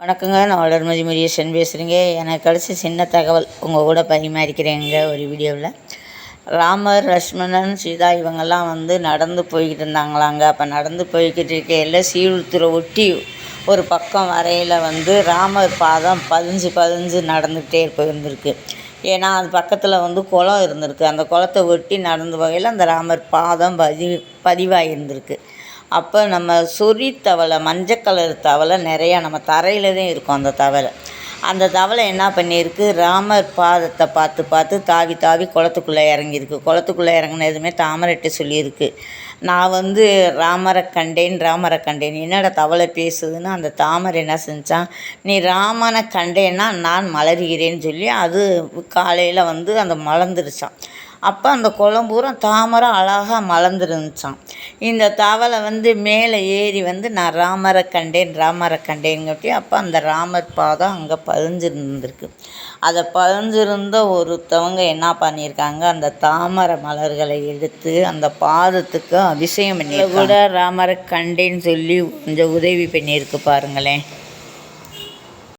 வணக்கங்க. நான் வளர்மதி முருகேசன் பேசுகிறேங்க. எனக்கு கிடச்ச சின்ன தகவல் உங்கள் கூட பரிமாறிக்கிறேங்க ஒரு வீடியோவில். ராமர், லக்ஷ்மணன், சீதா இவங்கெல்லாம் நடந்து போய்கிட்டு இருந்தாங்களாங்க. அப்போ நடந்து போய்கிட்டு இருக்கையில் சீழ்த்துறை ஒட்டி ஒரு பக்கம் வரையில் ராமர் பாதம் பதிஞ்சு நடந்துகிட்டே இருந்திருக்கு. ஏன்னா அது பக்கத்தில் குளம் இருந்திருக்கு. அந்த குளத்தை ஒட்டி நடந்து போகையில் அந்த ராமர் பாதம் பதிவாகிருந்திருக்கு. அப்போ நம்ம சொறி தவளை, மஞ்சள் கலர் தவளை நிறையா நம்ம தரையில் தான் இருக்கும். அந்த தவளை என்ன பண்ணியிருக்கு, ராமர் பாதத்தை பார்த்து தாவி குளத்துக்குள்ளே இறங்கியிருக்கு. குளத்துக்குள்ளே இறங்கினதுமே தாமரைட்ட சொல்லியிருக்கு, நான் ராமரை கண்டேன். என்னடா தவளை பேசுதுன்னு அந்த தாமரை என்ன செஞ்சான், நீ ராமனை கண்டேன்னா நான் மலர்கிறேன்னு சொல்லி அது காலையில் அந்த மலர்ந்துருச்சான். அப்போ அந்த குளம் பூரா தாமரை அழகாக மலர்ந்துருந்துச்சான். இந்த தவளை மேலே ஏறி நான் ராமரை கண்டேன்னுட்டி அப்போ அந்த ராமர் பாதம் அங்கே பதிஞ்சிருந்துருக்கு. அதை பதிஞ்சிருந்த ஒருத்தவங்க என்ன பண்ணியிருக்காங்க, அந்த தாமரை மலர்களை எடுத்து அந்த பாதத்துக்கு அபிஷேகம் பண்ணி கூட ராமரை கண்டேன்னு சொல்லி கொஞ்சம் உதவி பண்ணியிருக்கு பாருங்களேன்.